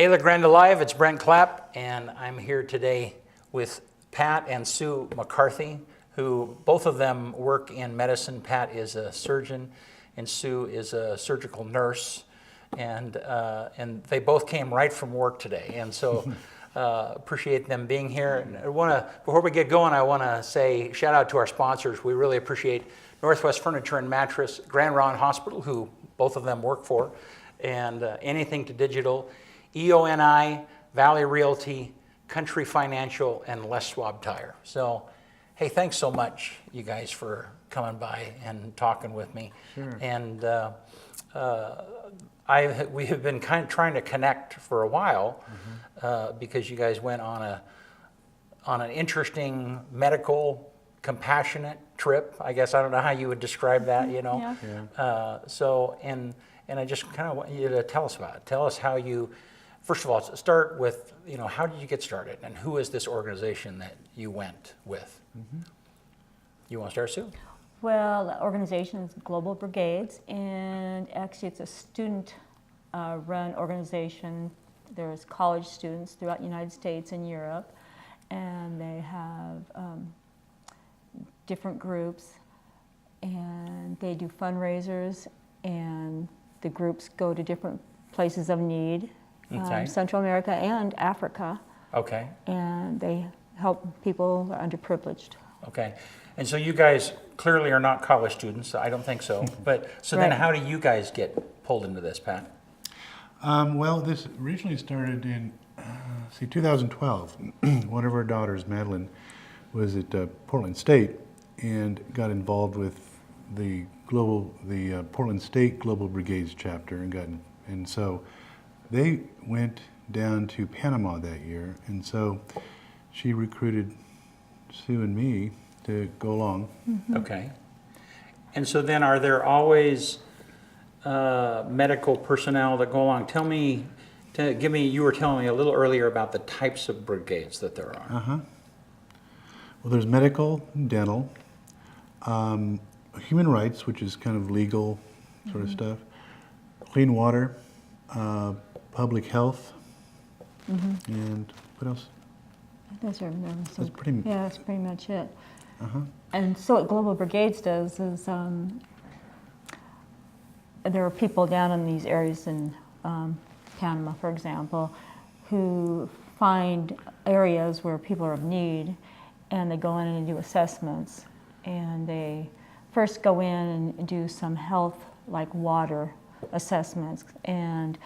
Hey, La Grande Alive, it's Brent Clapp, and I'm here today with Pat and Sue McCarthy, who both of them work in medicine. Pat is a surgeon, and Sue is a surgical nurse, and they both came right from work today, and so appreciate them being here. And before we get going, I want to say shout out to our sponsors. We really appreciate Northwest Furniture and Mattress, Grand Ronde Hospital, who both of them work for, and Anything to Digital, EONI, Valley Realty, Country Financial, and Les Schwab Tire. So, hey, thanks so much, you guys, for coming by and talking with me. Sure. And we have been kind of trying to connect for a while because you guys went on an interesting medical, compassionate trip. I guess I don't know how you would describe that. You know. Yeah. And I just kind of want you to tell us about it. Tell us how you. First of all, start with, how did you get started, and who is this organization that you went with? Mm-hmm. You want to start, Sue? Well, the organization is Global Brigades, and actually it's a student-run organization. There's college students throughout the United States and Europe, and they have different groups, and they do fundraisers, and the groups go to different places of need. Okay. Central America and Africa. Okay. And they help people who are underprivileged. Okay. And so you guys clearly are not college students. I don't think so. But so then how do you guys get pulled into this, Pat? Well, this originally started in 2012. One of our daughters, Madeline, was at Portland State and got involved with the Portland State Global Brigades chapter and so they went down to Panama that year, and so she recruited Sue and me to go along. Mm-hmm. Okay. And so then are there always medical personnel that go along? You were telling me a little earlier about the types of brigades that there are. Uh-huh. Well, there's medical, dental, human rights, which is kind of legal sort of stuff, clean water, public health, and what else? Those are That's pretty. Yeah, that's pretty much it. Uh-huh. And so what Global Brigades does is there are people down in these areas in Panama, for example, who find areas where people are of need, and they go in and do assessments, and they first go in and do some health, like water assessments, and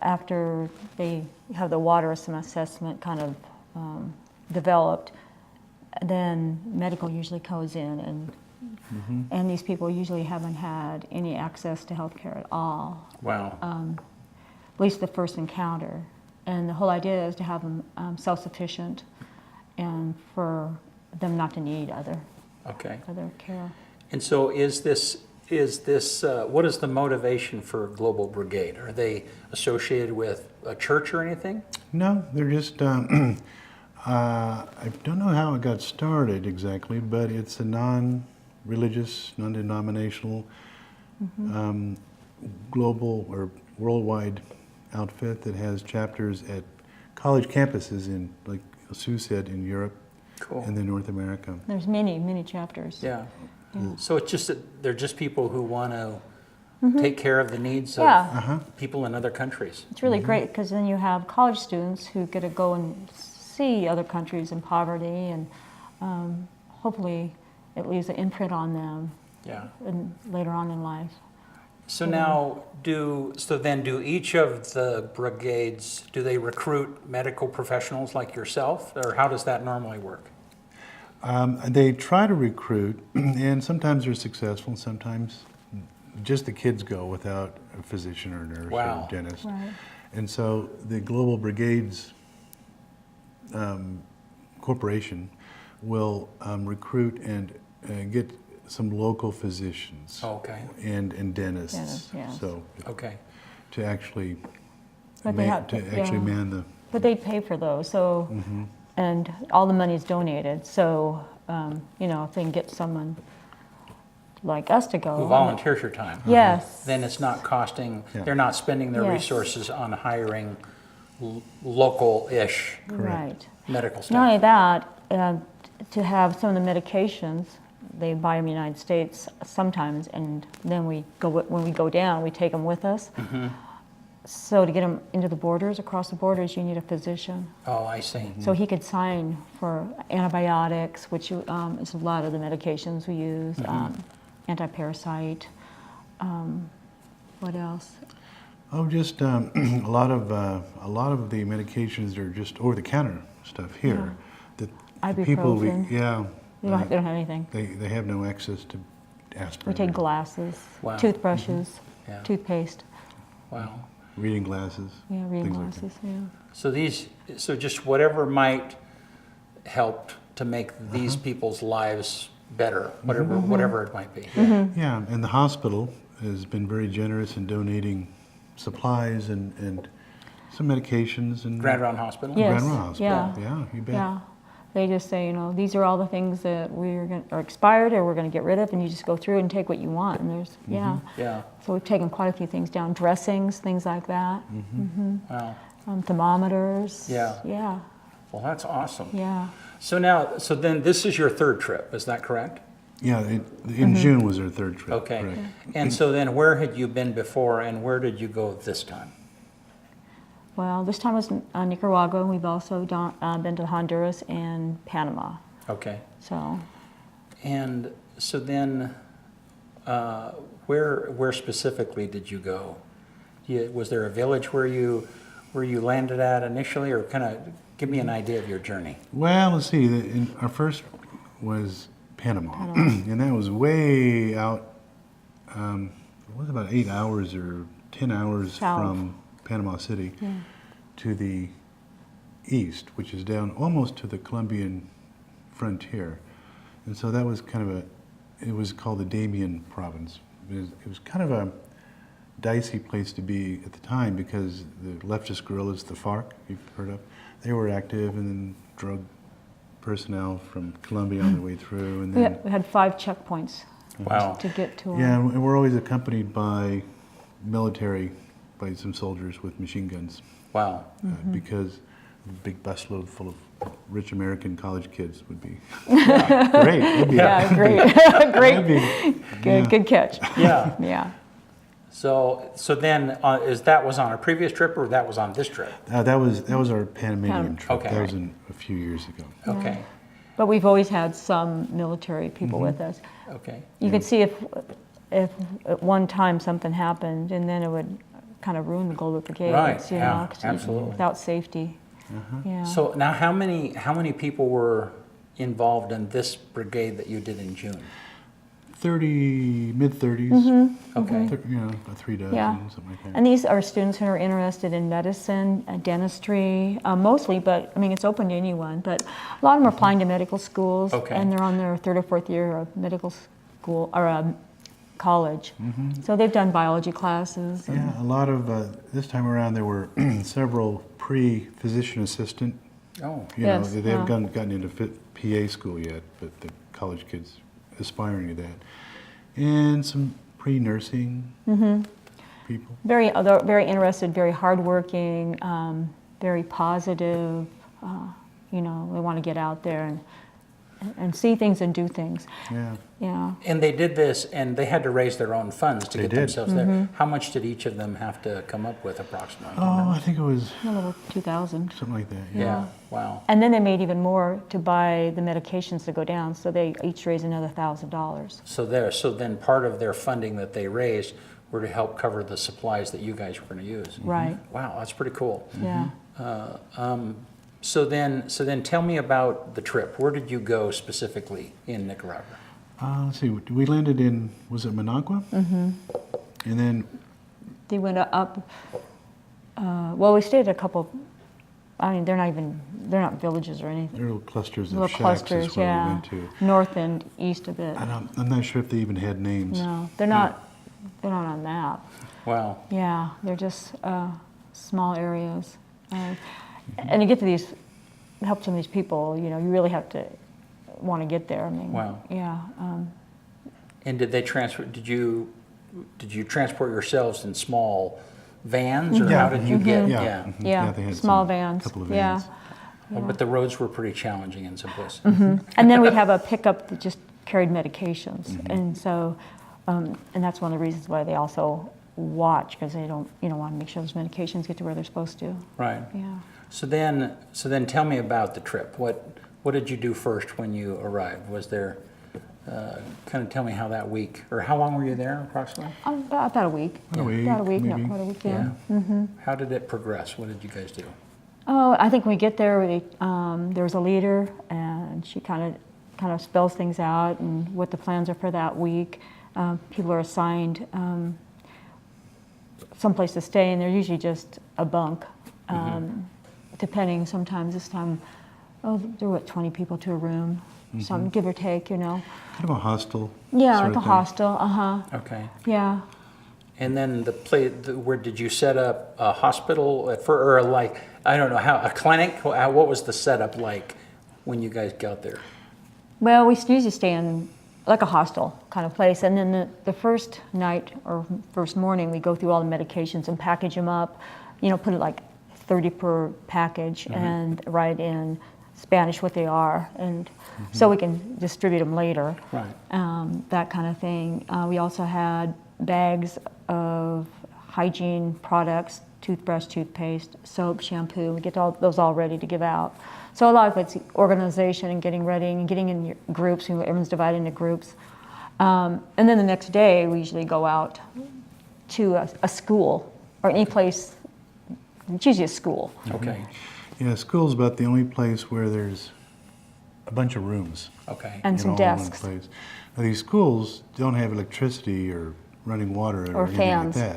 after they have the water assessment kind of developed, then medical usually goes in, and these people usually haven't had any access to health care at all. Wow. At least the first encounter. And the whole idea is to have them self-sufficient and for them not to need other care. And so is this what is the motivation for Global Brigade? Are they associated with a church or anything? No, they're just, I don't know how it got started exactly, but it's a non-religious, non-denominational, global or worldwide outfit that has chapters at college campuses in, like Sue said, in Europe and then North America. There's many, many chapters. Yeah. So it's just that they're just people who want to take care of the needs of people in other countries. It's really great because then you have college students who get to go and see other countries in poverty, and hopefully it leaves an imprint on them later on in life. So now, do each of the brigades, do they recruit medical professionals like yourself, or how does that normally work? They try to recruit, and sometimes they're successful, and sometimes just the kids go without a physician or nurse or dentist. Right. And so the Global Brigades Corporation will recruit and get some local physicians and dentists. So to actually man the. But they pay for those, so and all the money is donated. So if they can get someone like us to go. Who volunteers your time. Yes. Then it's not costing, they're not spending their resources on hiring local-ish Right. medical Not stuff. only that, to have some of the medications, they buy them in the United States sometimes, and then when we go down, we take them with us. Mm-hmm. So to get them into the borders, across the borders, you need a physician. Oh, I see. So he could sign for antibiotics, which is a lot of the medications we use, anti-parasite. What else? Oh, just a lot of the medications are just over-the-counter stuff here. That the people, Ibuprofen. They don't have anything. they have no access to aspirin. We take glasses, Wow. toothbrushes, Yeah. toothpaste. Wow. Reading glasses. Yeah, reading things like that. glasses, yeah. So just whatever might help to make these people's lives better, whatever it might be. Yeah. Yeah, and the hospital has been very generous in donating supplies and some medications and Grand Round Hospital? Yes, Grand Round Hospital. Yeah, you bet. Yeah. They just say, these are all the things that are expired or we're going to get rid of, and you just go through and take what you want. And there's, Yeah. So we've taken quite a few things down, dressings, things like that, Wow. thermometers. Yeah. Yeah, Well, that's awesome. yeah. So then this is your third trip, is that correct? Yeah, in June was our third trip. Okay. Correct. And so then where had you been before and where did you go this time? Well, this time was Nicaragua, and we've also been to Honduras and Panama. Okay. So, And so then where specifically did you go? Was there a village where you landed at initially, or kind of give me an idea of your journey? Well, let's see. Our first was Panama, and that was way out. It was about 8 hours or 10 hours South. from Panama City to the east, which is down almost to the Colombian frontier. And so that was kind of it was called the Damian province. It was kind of a dicey place to be at the time because the leftist guerrillas, the FARC, you've heard of, they were active, and then drug personnel from Colombia on their way through. And then, we had 5 checkpoints Wow. to get to yeah, and we're always accompanied by by some soldiers with machine guns. Wow. Because a big busload full of rich American college kids would be great. It'd be, Yeah, great, that'd great, be- good catch. Yeah. Yeah. So then that was on a previous trip or that was on this trip? that was our Panamanian trip. Okay. That was a few years ago. Okay. But we've always had some military people with us. Okay. You could see if at one time something happened, and then it would kind of ruin the Golden Brigade. Right, 'Cause absolutely. without safety. Yeah. So now how many people were involved in this brigade that you did in June? Mid-30s. Okay. About 3 dozen, Yeah. something like that. And these are students who are interested in medicine, dentistry, mostly, but I mean, it's open to anyone. But a lot of them are applying to medical schools, Okay. and they're on their 3rd or 4th year of medical school or college. So they've done biology classes. And, Yeah, a lot of, this time around there were several pre-physician assistant. Oh. Yes, They haven't gotten into PA school yet, but the college kids aspiring to that. And some pre-nursing people. they're very interested, very hardworking, very positive. They want to get out there and see things and do things. Yeah. Yeah. And they did this, and they had to raise their own funds to They get did. themselves there. How much did each of them have to come up with approximately? Oh, I think it was A little 2,000. something like that. Yeah. Yeah. Wow. And then they made even more to buy the medications to go down, so they each raised another $1,000. So then part of their funding that they raised were to help cover the supplies that you guys were going to use. Right. Wow, that's pretty cool. Yeah. So then tell me about the trip. Where did you go specifically in Nicaragua? Let's see. We landed in, was it Managua? Mm-hmm. And then, They went up. Well, we stayed at a couple. I mean, they're not villages or anything. there were little clusters of Little shacks clusters, is where we yeah. went to. North and east of it. I'm not sure if they even had names. No, they're not. They're not on a map. Wow. Yeah, they're just small areas. And to get to help some of these people, you really have to want to get there. I mean, Wow. Yeah. And did they transfer? Did you transport yourselves in small vans, or how did you get? Yeah. Mhm. Yeah, they had small some- vans. Couple of Yeah. vans. Oh, but the roads were pretty challenging in some places. And then we'd have a pickup that just carried medications. And so, and that's one of the reasons why they also watch, because they don't, want to make sure those medications get to where they're supposed to. Right. Yeah. So then tell me about the trip. What did you do first when you arrived? Was there, kind of tell me how that week, or how long were you there approximately? About a week. About a week, About a week, maybe. not quite a week, yeah. How did it progress? What did you guys do? Oh, I think when we get there, there was a leader, and she kind of spells things out and what the plans are for that week. People are assigned someplace to stay, and they're usually just a bunk, depending. Sometimes this time, there were 20 people to a room, some give or take, Kind of a hostel. Yeah, sort like a of thing. hostel. Okay. Yeah. And then where did you set up a hospital or like, I don't know, a clinic? What was the setup like when you guys got there? Well, we usually stay in like a hostel kind of place, and then the first night or first morning, we go through all the medications and package them up, put it like 30 per package, and write in Spanish what they are, and so we can distribute them later. Right. That kind of thing. We also had bags of hygiene products, toothbrush, toothpaste, soap, shampoo. We get those all ready to give out. So a lot of it's organization and getting ready and getting in your groups. Everyone's divided into groups. And then the next day, we usually go out to a school or any place. It's usually a school. Okay. Yeah, school's about the only place where there's a bunch of rooms. Okay. And some all in one desks. place. Now, these schools don't have electricity or running water or anything fans. like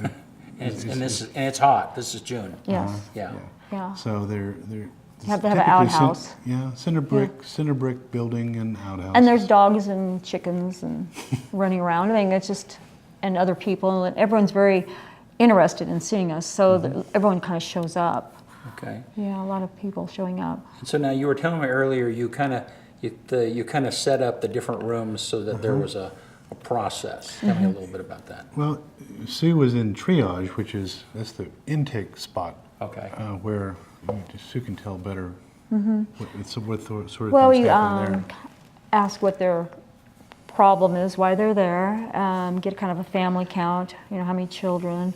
that. And it's hot. This is June. Yes. Yeah. Yeah. So they're You have to have an typically outhouse. cinder brick building and outhouse. And there's dogs and chickens and running around. I mean, it's just, and other people, and everyone's very interested in seeing us, so everyone kind of shows up. Okay. Yeah, a lot of people showing up. So now you were telling me earlier you kind of set up the different rooms so that there was a process. Tell me a little bit about that. Well, Sue was in triage, that's the intake spot. Okay. Where Sue can tell better what sort of Well, things we happen there. ask what their problem is, why they're there, get kind of a family count, how many children.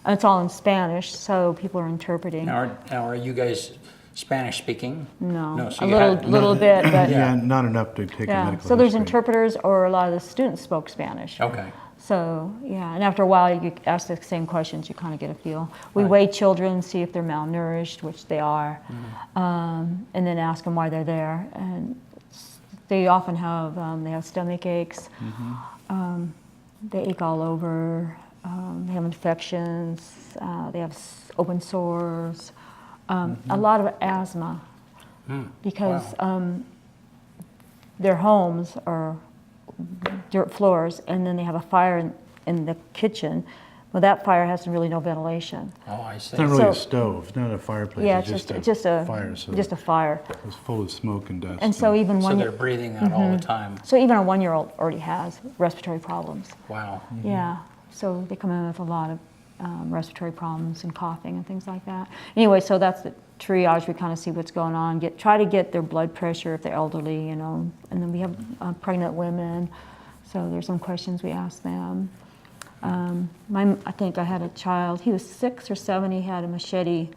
And it's all in Spanish, so people are interpreting. Now are you guys Spanish speaking? No, So a you had- little bit, but Yeah, not enough to take a yeah. medical So there's history. interpreters, or a lot of the students spoke Spanish. Okay. So, yeah, and after a while, you ask the same questions, you kind of get a feel. We Right. weigh children, see if they're malnourished, which they are, and then ask them why they're there. And they often have, they have stomach aches, they ache all over, they have infections, they have open sores, a lot of asthma, because their homes are dirt floors, and then they have a fire in the kitchen. Well, that fire has really no ventilation. Oh, I see. It's not really a So- stove, it's not a fireplace, Yeah, it's it's just a fire. so Just a fire. it's full of smoke and dust. And so even So one, they're breathing out all the time. so even a 1-year-old already has respiratory problems. Wow. Yeah, so they come in with a lot of respiratory problems and coughing and things like that. Anyway, so that's the triage. We kind of see what's going on. Try to get their blood pressure if they're elderly, and then we have pregnant women. So there's some questions we ask them. I think I had a child. He was 6 or 7. He had a machete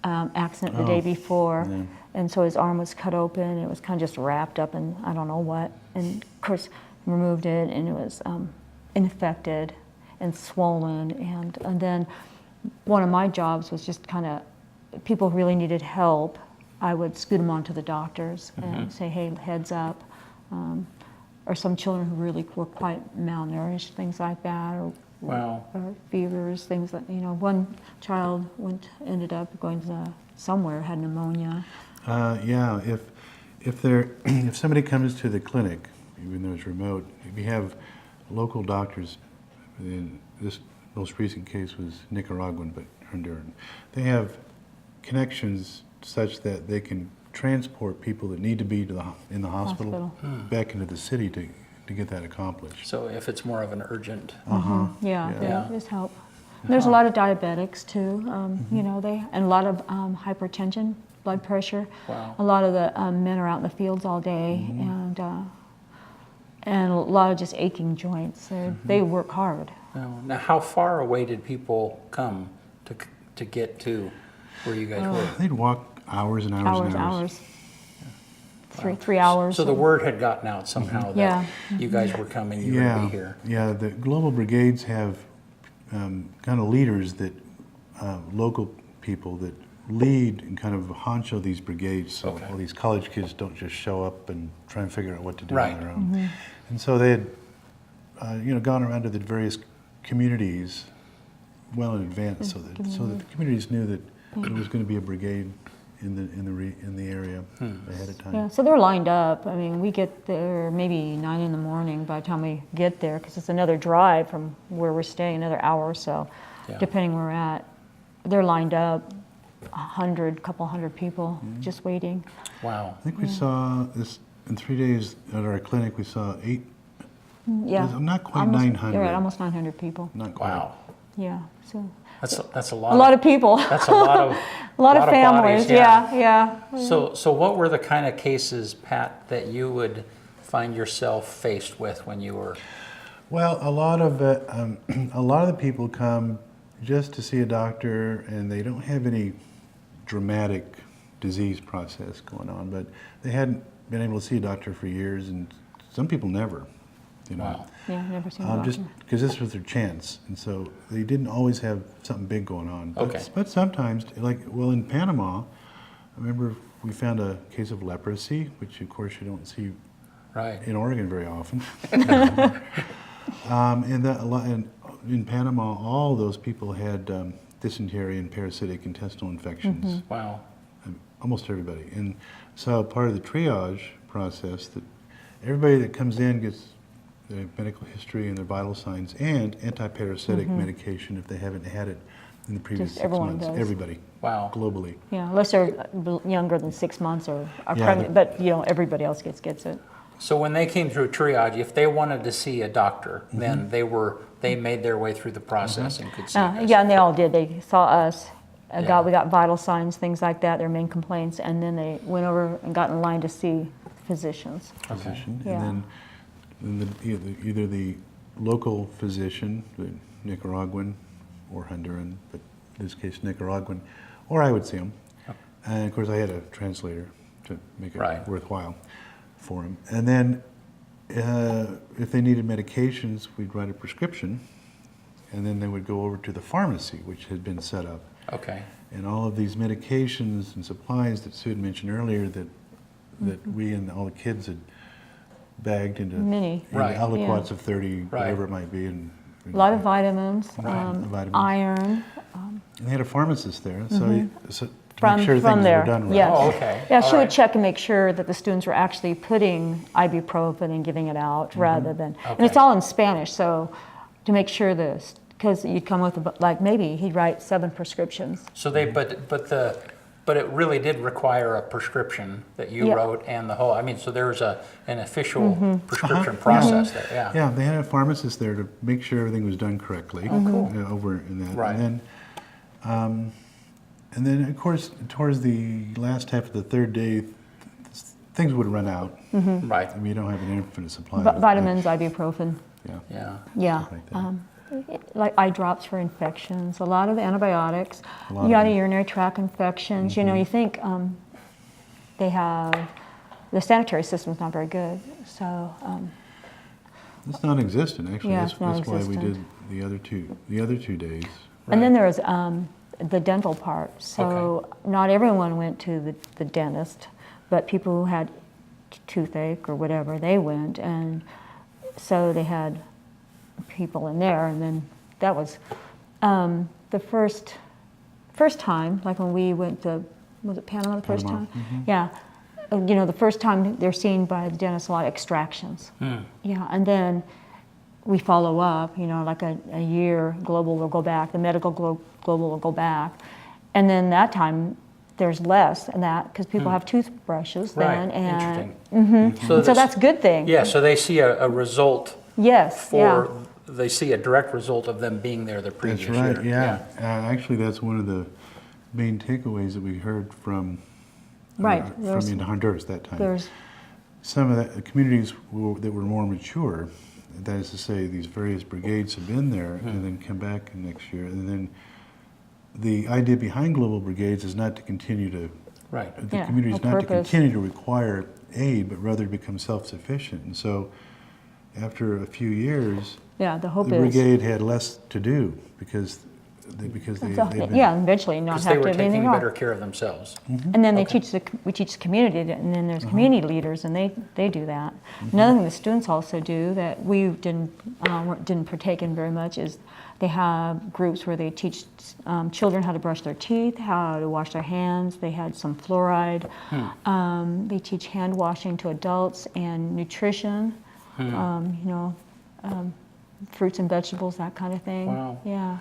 accident the day before, yeah. and so his arm was cut open. It was kind of just wrapped up in I don't know what, and of course removed it, and it was infected and swollen. And then one of my jobs was just kind of, people really needed help, I would scoot them on to the doctors and say, hey, heads up. Or some children who really were quite malnourished, things like that, Wow. or fevers, things that, one child ended up going to somewhere, had pneumonia. Yeah, if somebody comes to the clinic, even though it's remote, if you have local doctors, in this most recent case was Nicaraguan, but Honduran, they have connections such that they can transport people that need to be in the hospital back into the city to get that accomplished. So if it's more of an urgent, Yeah, Yeah. just help. There's a lot of diabetics too, you know, and a lot of hypertension, blood pressure. Wow. A lot of the men are out in the fields all day, and a lot of just aching joints. They work hard. Now, how far away did people come to get to where you guys were? They'd walk hours and hours and hours. Three hours. So the word had gotten out somehow that you guys were coming, you were going to be here. Yeah, the global brigades have kind of leaders that, local people that lead and kind of honcho these brigades, so all these college kids don't just show up and try and figure out what to do on their own. And so they had, you know, gone around to the various communities well in advance, so that the communities knew that there was going to be a brigade in the area ahead of time. Yeah, so they're lined up. I mean, we get there maybe 9 in the morning by the time we get there, because it's another drive from where we're staying, another hour or so, depending where we're at. They're lined up, couple hundred people just waiting. Wow. I think we saw this in 3 days at our clinic. We saw Yeah, not quite almost, 900. You're right, almost 900 people. Not quite. Wow. Yeah, so That's a a lot. lot of people. That's a lot of a lot of bodies, families. Yeah. So what were the kind of cases, Pat, that you would find yourself faced with when you were? Well, a lot of the people come just to see a doctor, and they don't have any dramatic disease process going on, but they hadn't been able to see a doctor for years, and some people never. You know. Wow. Yeah, never seen a doctor. Just because this was their chance, and so they didn't always have something big going on. But, but sometimes, in Panama, I remember we found a case of leprosy, which of course you don't see in Oregon very often. And in Panama, all those people had dysentery and parasitic intestinal infections. Wow. Almost everybody. And so part of the triage process, that everybody that comes in gets their medical history and their vital signs and anti-parasitic medication if they haven't had it in the previous 6 months. Does. Everybody. Wow. Globally. Yeah, unless they're younger than 6 months or are pregnant, but you know, everybody else gets it. So when they came through triage, if they wanted to see a doctor, then they made their way through the process and could see us. Yeah, and they all did. They saw us. We got vital signs, things like that, their main complaints, and then they went over and got in line to see physicians. Physician. Yeah. And then either the local physician, the Nicaraguan or Honduran, but in this case Nicaraguan, or I would see them. And of course I had a translator to make it worthwhile for them. And then if they needed medications, we'd write a prescription, and then they would go over to the pharmacy, which had been set up. Okay. And all of these medications and supplies that Sue had mentioned earlier that we and all the kids had bagged into aliquots of 30, whatever it might be. And a lot of vitamins, iron. And they had a pharmacist there, so to make sure things were done right. Yes. Oh, okay. Yeah, she would check and make sure that the students were actually putting ibuprofen and giving it out rather than, and it's all in Spanish, so to make sure this, because you'd come with, maybe he'd write 7 prescriptions. So but it really did require a prescription that you wrote and the whole, so there was an official prescription process there, Yeah, they had a pharmacist there to make sure everything was done correctly. Oh, cool. Over in that. Right. And then, of course, towards the last half of the third day, things would run out. Right. You don't have an infinite supply. Vitamins, ibuprofen. Yeah. Like eye drops for infections, a lot of antibiotics. You got urinary tract infections. You know, you think they have, the sanitary system's not very good, so. It's non-existent, actually. Yeah, that's why we did the other two days. And then there was the dental part. So not everyone went to the dentist, but people who had toothache or whatever, they went, and so they had people in there, and then that was the first time, like when we went to, was it Panama the first time? Yeah, you know, the first time they're seen by the dentist, a lot of extractions. Yeah, and then we follow up, you know, like a year, global will go back, the medical global will go back, and then that time there's less than that because people have toothbrushes then, and Interesting. So that's a good thing. Yeah, so they see a result for they see a direct result of them being there the previous That's right, year. yeah. Actually, that's one of the main takeaways that we heard from Right. from in Honduras that time. There's Some of the communities that were more mature, that is to say, these various brigades have been there and then come back next year. And then the idea behind global brigades is not to continue to, Right. the Yeah, community is no not to purpose. continue to require aid, but rather to become self-sufficient. And so after a few years, yeah, the hope the is brigade had less to do because they'd been, yeah, eventually not Because have they were to have anything taking wrong. better care of themselves. And then we teach the community, and then there's community leaders, and they do that. Another thing the students also do that we didn't partake in very much is they have groups where they teach children how to brush their teeth, how to wash their hands. They had some fluoride. They teach hand washing to adults and nutrition. Fruits and vegetables, that kind of thing. Wow. Yeah.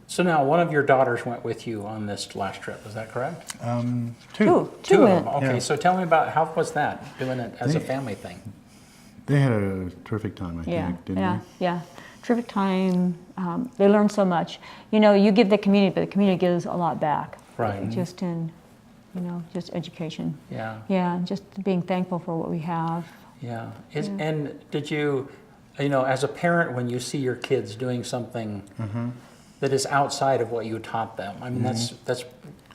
So now, one of your daughters went with you on this last trip, is that correct? two. Two of went. them. Okay, Yeah. so tell me about how was that, doing it as a family thing? They had a terrific time, I Yeah, think, didn't yeah, they? yeah. Terrific time. They learn so much. You give the community, but the community gives a lot back. Right. Just in, just education. Yeah, Yeah, just being thankful for what we have. yeah. And did you, as a parent, when you see your kids doing something that is outside of what you taught them, I mean, that's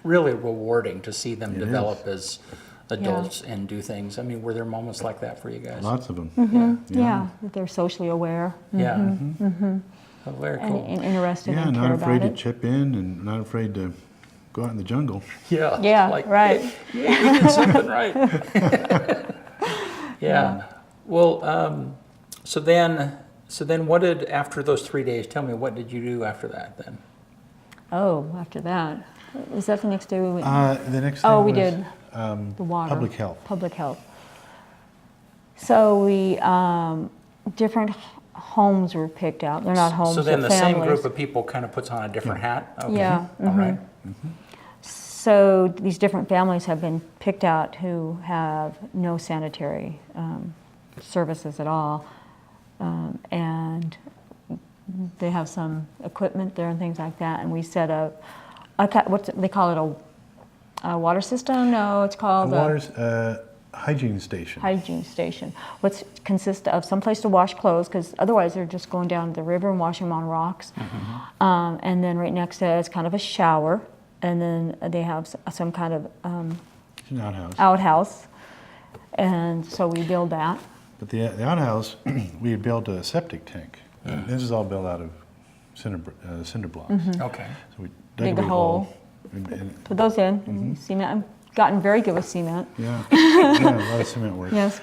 really rewarding to see them It develop as adults and do things. I mean, were there moments like that for you guys? Lots of them. Yeah, that they're socially aware. Yeah. Oh, very cool. And interested Yeah, and not care afraid about to it. chip in and not afraid to go out in the jungle. Yeah. Yeah, like, right. You did something right. Yeah. Well, so then what did, after those 3 days, tell me, what did you do after that then? Oh, after that. Was that the next day we went? The next thing Oh, we was, did. The water. Public health. Public health. So we, different homes were picked out. They're not homes, So then they're the same families. group of people kind of puts on a different hat? Okay. Yeah, All right. So these different families have been picked out who have no sanitary services at all. And they have some equipment there and things like that. And we set up, they call it a water system? No, it's called a Hygiene station. hygiene station. Which consists of some place to wash clothes, because otherwise they're just going down to the river and washing them on rocks. And then right next to it is kind of a shower. And then they have some kind of It's an outhouse. outhouse. And so we build that. But the outhouse, we had built a septic tank. This is all built out of cinder blocks. Okay. So we dug Dig a a big hole. hole. And, Put those in. Cement. I've gotten very good with cement. yeah, yeah, a lot of cement work. Yes.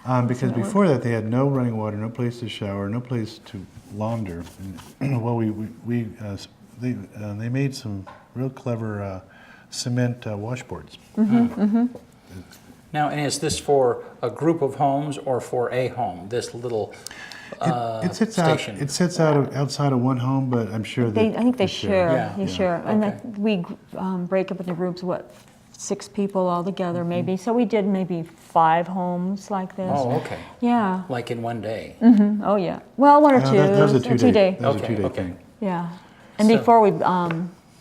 Because Cement work. before that, they had no running water, no place to shower, no place to launder. And, well, they made some real clever cement washboards. Now, and is this for a group of homes or for a home, this little It sits station? out. It sits out outside of one home, but I'm sure that I think they share. Yeah. They Yeah. share. And Okay. we break up into groups, 6 people all together maybe. So we did maybe 5 homes like this. Oh, okay. Yeah. Like in one day? Oh, yeah. Well, 1 or 2. that was a It was 2 day. day. That was a Okay, 2 day okay. thing. Yeah. And So- before we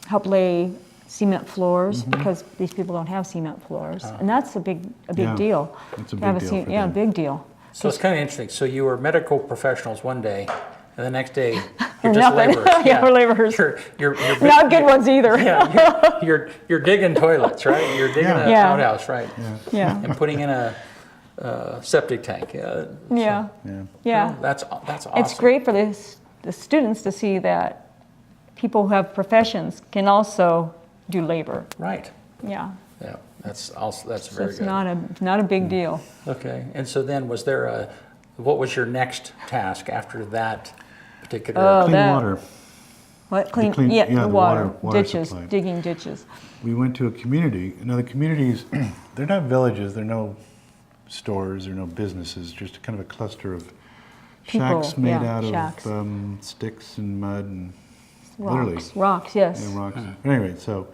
help lay cement floors, because these people don't have cement floors. And that's a big Yeah. deal. It's a to have big deal for Yeah, them. big deal. So it's kind of interesting. So you were medical professionals one day, and the next day We're you're just nothing. laborers. Yeah, we're laborers. You're Not good ones either. Yeah, you're digging toilets, right? You're digging Yeah. an Yeah. outhouse, right? Yeah. And putting in a septic tank. Yeah. Yeah. Yeah. Well, that's awesome. It's great for the students to see that people who have professions can also do labor. Right. Yeah. Yeah. That's So very it's good. not a big deal. Okay. And so then, what was your next task after that particular? Oh, Clean that- water. What clean? clean- yeah, yeah, the the water, water ditches, supply. digging ditches. We went to a community. Now the communities, they're not villages. They're no stores. They're no businesses. Just kind of a cluster of People, shacks made yeah, out shacks. of sticks and mud and literally Rocks, yes. and rocks. But anyway, so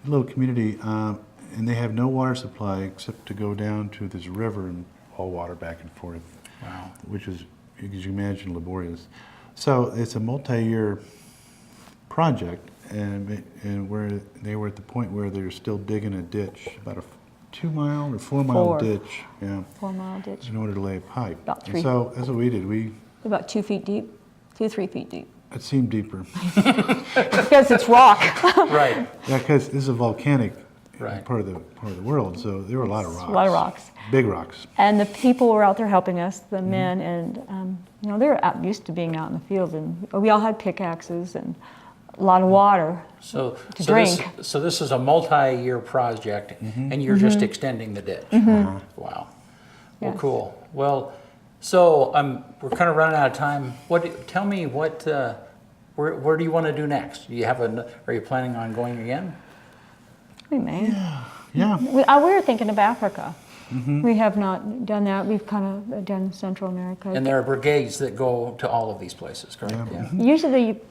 a little community, and they have no water supply except to go down to this river and haul water back and forth, Wow. which is, as you imagine, laborious. So it's a multi-year project, and where they were at the point where they're still digging a ditch, about a 2-mile or 4-mile ditch, 4-mile ditch. in order to lay a pipe. About And 3. so that's what we did. About 2 feet deep, 3 feet deep. It seemed deeper. Because it's rock. Right. Yeah, because this is a volcanic Right. part of the world, so there were a lot of rocks. A lot of rocks. Big rocks. And the people were out there helping us, the men, and they were used to being out in the field, and we all had pickaxes and a lot of water. So, To so this, drink. so this is a multi-year project, and you're just extending the ditch. Wow. Well, Yes. cool. Well, so we're kind of running out of time. Tell me what, where do you want to do next? Do you have are you planning on going again? We may. Yeah. We were thinking of Africa. We have not done that. We've kind of done Central America. And there are brigades that go to all of these places, correct? Yeah. Usually,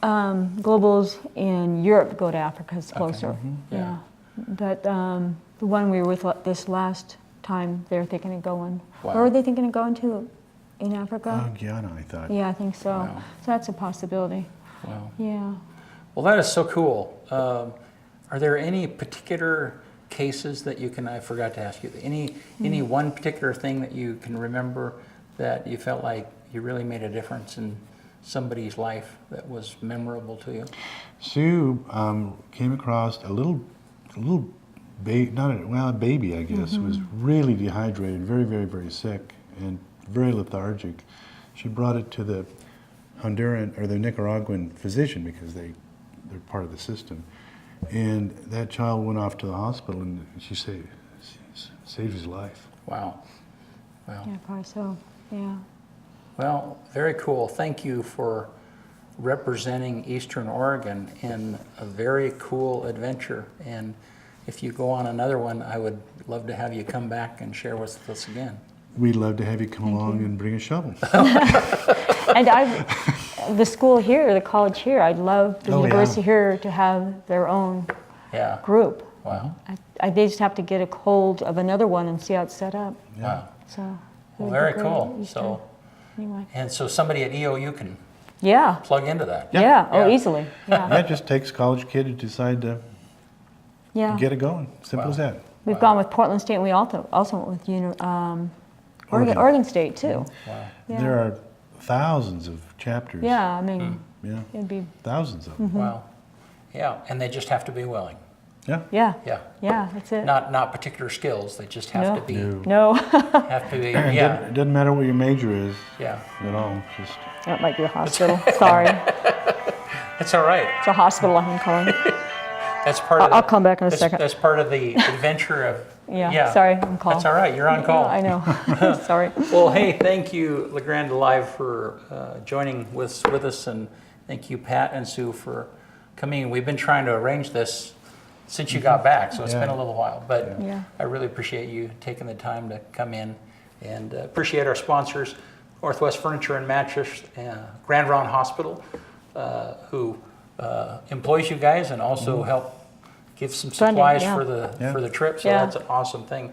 globals in Europe go to Africa. It's closer. Yeah. But the one we were with this last time, they're thinking of going. Wow. Where are they thinking of going to in Africa? Guyana, I thought. Yeah, I think so. Wow. So that's a possibility. Wow. Yeah. Well, that is so cool. Are there any particular cases that I forgot to ask you, any one particular thing that you can remember that you felt like you really made a difference in somebody's life that was memorable to you? Sue came across a little baby, a baby, I guess, was really dehydrated, very, very, very sick, and very lethargic. She brought it to the Honduran or the Nicaraguan physician because they're part of the system. And that child went off to the hospital, and she saved his life. Wow. Wow. Yeah, probably so. Yeah. Well, very cool. Thank you for representing Eastern Oregon in a very cool adventure. And if you go on another one, I would love to have you come back and share with us again. We'd love to have you come along and bring a shovel. And the school here, the college here, I'd love the university here to have their own Yeah. group. Wow. They just have to get a hold of another one and see how it's set up. Wow. So. it Well, would be very great. cool. Eastern. So, Anyway. and so somebody at EOU can Yeah. plug into that. Yeah. Oh, Yeah. easily. Yeah. Yeah, it just takes a college kid to decide to Yeah. get it going. Simple as that. We've gone with Portland State, and we also went with Oregon State too. Wow. Yeah. There are thousands of chapters. Yeah, I mean, Yeah, it'd be. thousands of them. Wow. Yeah, and they just have to be willing. Yeah. Yeah. Yeah. Yeah, that's it. Not particular skills. They just have No. to be. No. No. Have to be. Yeah. It doesn't matter what your major is Yeah. at all. Just That might be a hospital. Sorry. It's all right. It's a hospital I'm calling. That's part of. I'll come back in a second. That's part of the adventure of. Yeah. Sorry, I'm calling. That's all right. You're on call. I know. Sorry. Well, hey, thank you, La Grande Live, for joining with us, and thank you, Pat and Sue, for coming. We've been trying to arrange this since you got back, so it's been a little while, but Yeah. I really appreciate you taking the time to come in, and appreciate our sponsors, Northwest Furniture and Mattress, Grand Ronde Hospital, who employs you guys and also help give some Funding, supplies yeah. for the trip, so Yeah. that's an awesome thing.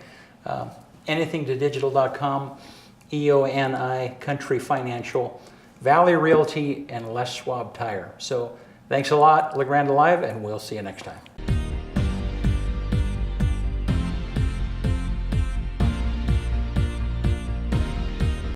Anythingtodigital.com, EONI, Country Financial, Valley Realty, and Les Schwab Tire. So thanks a lot, La Grande Live, and we'll see you next time.